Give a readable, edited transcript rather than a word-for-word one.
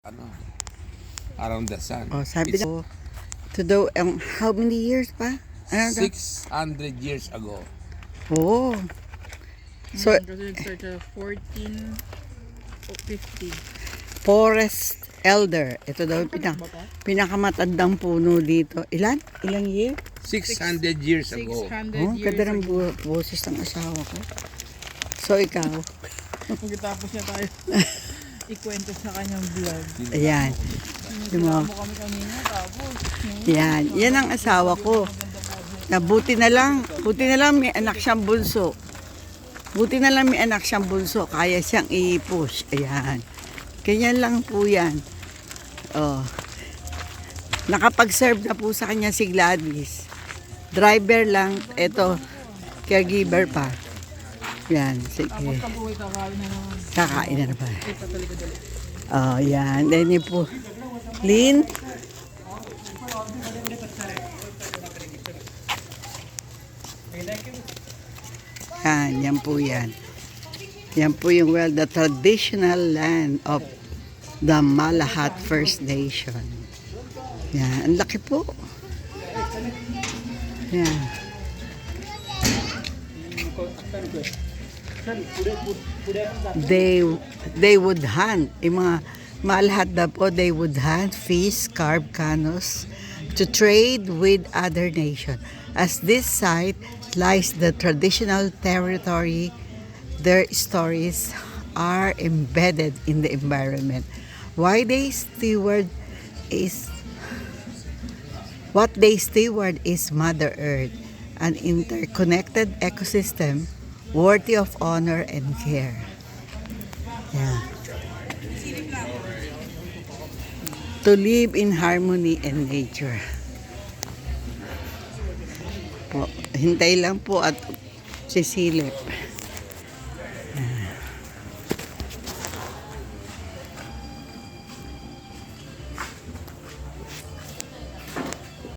ano, around the sun. Oh, sabi It's na to the how many years pa? Ano daw? 600 years ago. Oh. So, Kasi nag-start sa 1450. forest elder. Ito daw yung pinakamatandang puno dito. Ilan? Ilang year? 600 years ago. 600 Oh, years ganda ng ago. boses ng asawa ko. So, ikaw? Pagkatapos niya tayo ikwento sa kanyang vlog. Ayan. Sinasama mo kami kanina tapos. Yan. Yan ang asawa ko. Na buti na lang may anak siyang bunso. Buti na lang may anak siyang bunso. Kaya siyang i-push. Ayan. Ganyan lang po yan. Oh. Nakapag-serve na po sa kanya si Gladys. Driver lang. Ito, caregiver pa. Yan. Sige. Tapos pag-uwi kakain na naman. Kakain na naman. Ay, patalikod ulit. Oh, yan. Then yun po. Lynn. Yan po yan. Yan po yung, well, the traditional land of the Malahat First Nation. Yan. Ang laki po. Yan. They would hunt. Yung mga Malahat na po, they would hunt, fish, carve canoes to trade with other nations. As this site lies the traditional territory, their stories are embedded in the environment. What they steward is Mother Earth, an interconnected ecosystem worthy of honor and care. Yeah. To live in harmony and nature. Po, hintay lang po at sisilip.